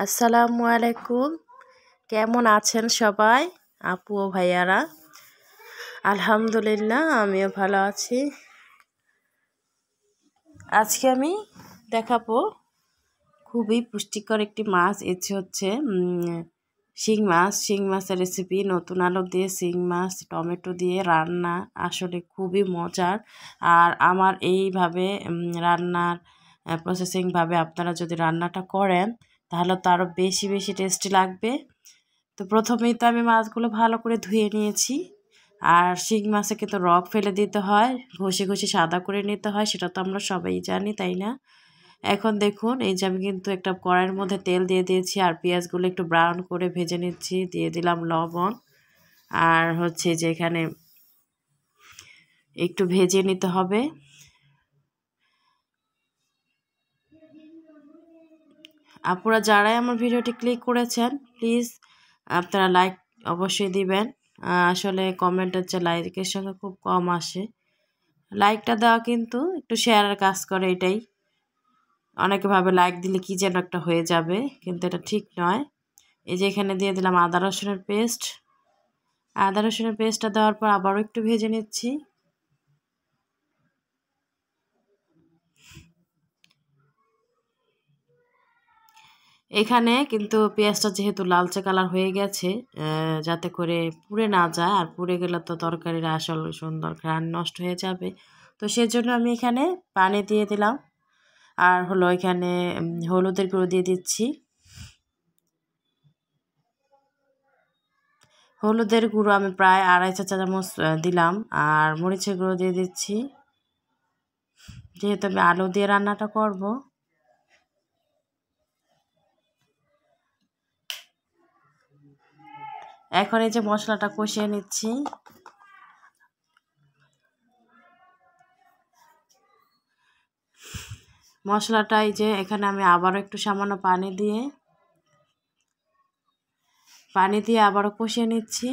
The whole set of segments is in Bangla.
আসসালামু আলাইকুম। কেমন আছেন সবাই আপু ও ভাইয়ারা? আলহামদুলিল্লাহ, আমিও ভালো আছি। আজকে আমি দেখাবো খুবই পুষ্টিকর একটি মাছ। হচ্ছে শিং মাছের রেসিপি। নতুন আলু দিয়ে শিং মাছ টমেটো দিয়ে রান্না আসলে খুবই মজার। আর আমার এইভাবে রান্নার প্রসেসিংভাবে আপনারা যদি রান্নাটা করেন তাহলে তো আরও বেশি বেশি টেস্টি লাগবে। তো প্রথমেই তো আমি মাছগুলো ভালো করে ধুয়ে নিয়েছি। আর শিং মাছে কিন্তু রক ফেলে দিতে হয়, ঘষে ঘষে সাদা করে নিতে হয়, সেটা তো আমরা সবাই জানি, তাই না? এখন দেখুন, এই যে আমি কিন্তু একটা কড়াইয়ের মধ্যে তেল দিয়ে দিয়েছি আর পেঁয়াজগুলো একটু ব্রাউন করে ভেজে নিচ্ছি। দিয়ে দিলাম লবণ আর হচ্ছে যে এখানে একটু ভেজে নিতে হবে। আপুরা যারাই আমার ভিডিওটি ক্লিক করেছেন প্লিজ আপনারা লাইক অবশ্যই দিবেন। আসলে কমেন্ট হচ্ছে লাইকের সঙ্গে খুব কম আসে। লাইকটা দেওয়া কিন্তু একটু শেয়ারের কাজ করে, এটাই। অনেকে ভাবে লাইক দিলে কি যেন একটা হয়ে যাবে, কিন্তু এটা ঠিক নয়। এই যে এখানে দিয়ে দিলাম আদা রসুনের পেস্ট। আদা রসুনের পেস্টটা দেওয়ার পর আবারও একটু ভেজে নিচ্ছি। এখানে কিন্তু পেঁয়াজটা যেহেতু লালচে কালার হয়ে গেছে, যাতে করে পুড়ে না যায়, আর পুড়ে গেলে তো তরকারির আসল সুন্দর ঘ্রাণ নষ্ট হয়ে যাবে। তো সেজন্য আমি এখানে পানি দিয়ে দিলাম। আর হলো এখানে হলুদের গুঁড়ো দিয়ে দিচ্ছি। হলুদের গুঁড়ো আমি প্রায় 2.5 চা চামচ দিলাম। আর মরিচের গুঁড়ো দিয়ে দিচ্ছি, যেহেতু আমি আলু দিয়ে রান্নাটা করব। এখন এই যে মশলাটা কষিয়ে নিচ্ছি। মশলাটা এই যে এখানে আমি আবারও একটু সামান্য পানি দিয়ে আবারও কষিয়ে নিচ্ছি।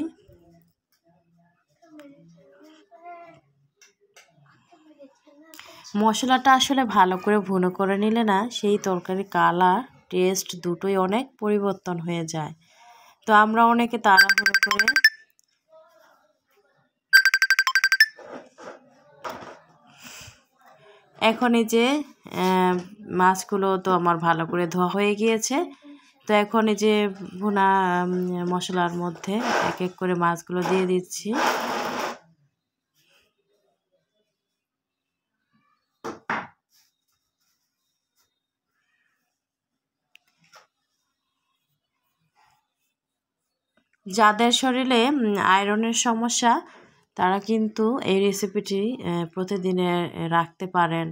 মশলাটা আসলে ভালো করে ভুনো করে নিলে না, সেই তরকারির কালার টেস্ট দুটোই অনেক পরিবর্তন হয়ে যায়। তো আমরা অনেকে তাড়াহুড়ো করে এখন এই যে মাছগুলো তো আমার ভালো করে ধোয়া হয়ে গিয়েছে। তো এখন এই যে ভুনা মশলার মধ্যে এক এক করে মাছগুলো দিয়ে দিচ্ছি। যাদের শরীরে আয়রনের সমস্যা তারা কিন্তু এই রেসিপিটি প্রতিদিনে রাখতে পারেন।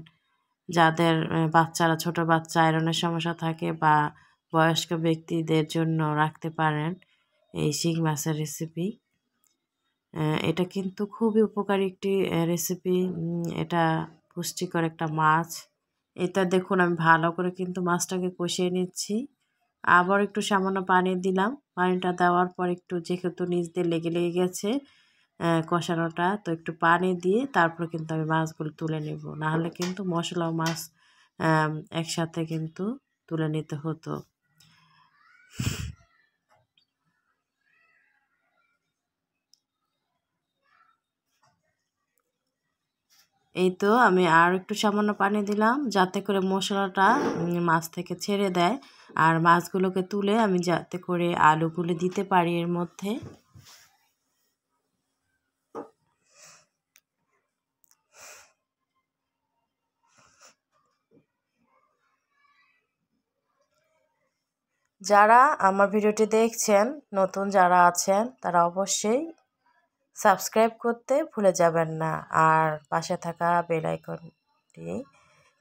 যাদের বাচ্চারা, ছোট বাচ্চা আয়রনের সমস্যা থাকে, বা বয়স্ক ব্যক্তিদের জন্য রাখতে পারেন এই শিং মাছের রেসিপি। এটা কিন্তু খুবই উপকারী একটি রেসিপি। এটা পুষ্টিকর একটা মাছ। এটা দেখুন, আমি ভালো করে কিন্তু মাছটাকে কষিয়ে নিচ্ছি। আবার একটু সামান্য পানি দিলাম। পানিটা দেওয়ার পর একটু, যেহেতু নিচ দিয়ে লেগে লেগে গেছে কষানোটা, তো একটু পানি দিয়ে তারপর কিন্তু আমি মাছগুলো তুলে নেব। নাহলে কিন্তু মশলা ও মাছ একসাথে কিন্তু তুলে নিতে হতো। এই তো আমি আর একটু সামান্য পানি দিলাম, যাতে করে মশলাটা মাছ থেকে ছেড়ে দেয়, আর মাছগুলোকে তুলে আমি যাতে করে আলুগুলো দিতে পারি এর মধ্যে। যারা আমার ভিডিওটি দেখছেন, নতুন যারা আছেন, তারা অবশ্যই সাবস্ক্রাইব করতে ভুলে যাবেন না। আর পাশে থাকা বেল আইকনটি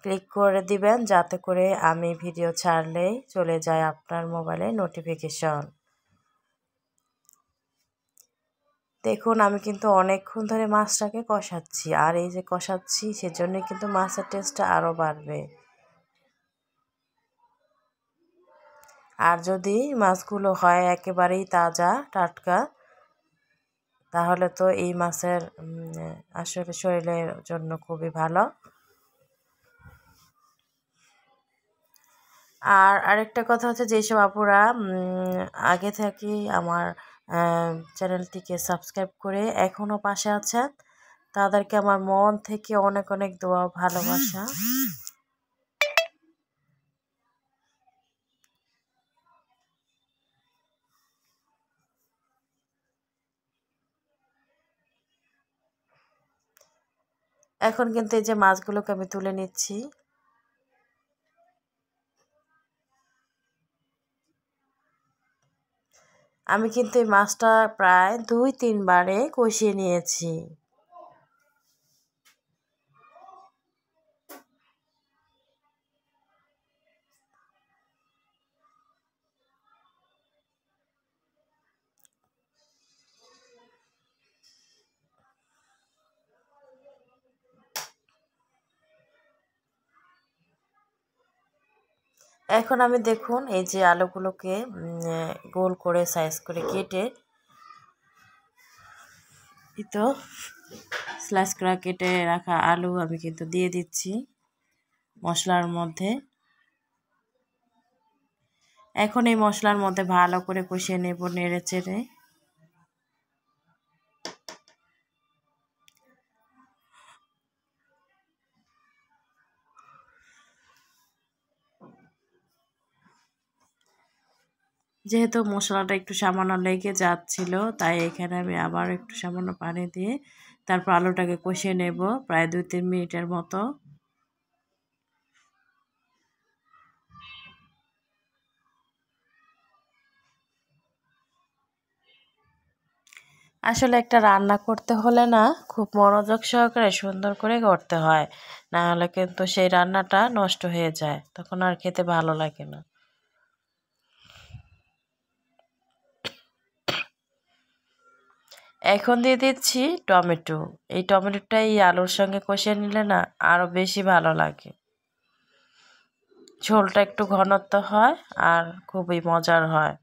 ক্লিক করে দিবেন, যাতে করে আমি ভিডিও ছাড়লেই চলে যায় আপনার মোবাইলে নোটিফিকেশন। দেখুন, আমি কিন্তু অনেকক্ষণ ধরে মাছটাকে কষাচ্ছি, আর এই যে কষাচ্ছি সেজন্যই কিন্তু মাছের টেস্টটা আরও বাড়বে। আর যদি মাছগুলো হয় একেবারেই তাজা টাটকা, তাহলে তো এই মাছের আসলে শরীরের জন্য খুবই ভালো। আর আরেকটা কথা হচ্ছে, যেসব আপুরা আগে থেকে আমার চ্যানেলটিকে সাবস্ক্রাইব করে এখনও পাশে আছেন, তাদেরকে আমার মন থেকে অনেক অনেক দোয়া, ভালোবাসা। এখন কিন্তু এই যে মাছগুলোকে আমি তুলে নিচ্ছি। আমি কিন্তু এই মাছটা প্রায় 2-3 বারে কষিয়ে নিয়েছি। এখন আমি দেখুন এই যে আলুগুলোকে গোল করে সাইজ করে কেটে, এই তো স্লাইস করে কেটে রাখা আলু আমি কিন্তু দিয়ে দিচ্ছি মশলার মধ্যে। এখন এই মশলার মধ্যে ভালো করে কষিয়ে নেব নেড়ে চেড়ে। যেহেতু মশলাটা একটু সামান্য লেগে যাচ্ছিল, তাই এখানে আমি আবার একটু সামান্য পানি দিয়ে তারপর আলুটাকে কষিয়ে নেব প্রায় 2-3 মিনিটের মতো। আসলে একটা রান্না করতে হলে না খুব মনোযোগ সহকারে সুন্দর করে করতে হয়, না হলে কিন্তু সেই রান্নাটা নষ্ট হয়ে যায়, তখন আর খেতে ভালো লাগে না। এখন দিয়ে দিচ্ছি টমেটো। এই টমেটোটা এই আলুর সঙ্গে কষিয়ে নিলে না আরও বেশি ভালো লাগে, ঝোলটা একটু ঘনত্ব হয় আর খুবই মজার হয়।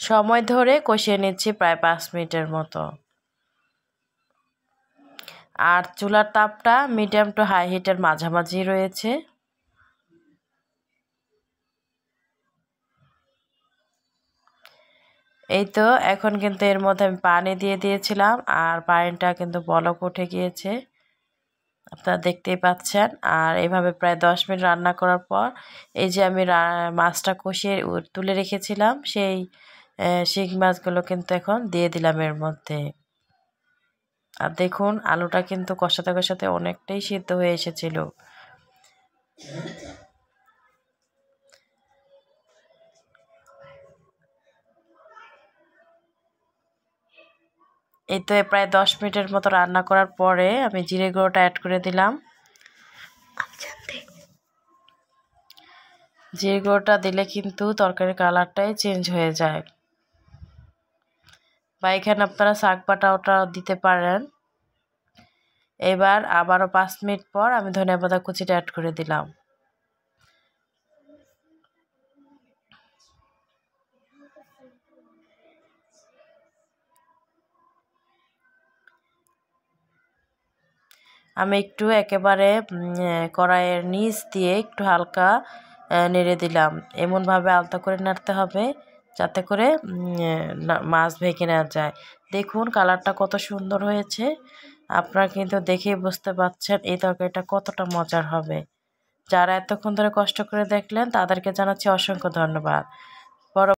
সময় ধরে কষিয়ে নিচ্ছি প্রায় 5 মিনিটের মতো। আর চুলার তাপটা মিডিয়াম টু হাই হিটের মাঝামাঝি রয়েছে। এই তো এখন কিন্তু এর মধ্যে আমি পানি দিয়ে দিয়েছিলাম, আর পানিটা কিন্তু বলক উঠে গিয়েছে, আপনারা দেখতেই পাচ্ছেন। আর এভাবে প্রায় 10 মিনিট রান্না করার পর এই যে আমি মাছটা কষিয়ে তুলে রেখেছিলাম, সেই শিং মাছগুলো কিন্তু এখন দিয়ে দিলাম এর মধ্যে। আর দেখুন আলুটা কিন্তু কষাতে কষাতে অনেকটাই সিদ্ধ হয়ে এসেছিল। এই তো প্রায় 10 মিনিটের মতো রান্না করার পরে আমি জিরে গুঁড়োটা অ্যাড করে দিলাম। জিরে গুঁড়োটা দিলে কিন্তু তরকারির কালারটাই চেঞ্জ হয়ে যায়। বা এখানে আপনারা শাক বাটাটা দিতে পারেন। এবার আবারও 5 মিনিট পর আমি ধনিয়া পাতা কুচিটা অ্যাড করে দিলাম। আমি একটু একেবারে কড়াইয়ের নিচ দিয়ে একটু হালকা নেড়ে দিলাম। এমনভাবে আলতো করে নাড়তে হবে যাতে করে মাছ ভেঙে না যায়। দেখুন কালারটা কত সুন্দর হয়েছে, আপনারা কিন্তু দেখেই বুঝতে পারছেন এই তরকারিটা কতটা মজার হবে। যারা এতক্ষণ ধরে কষ্ট করে দেখলেন তাদেরকে জানাচ্ছি অসংখ্য ধন্যবাদ।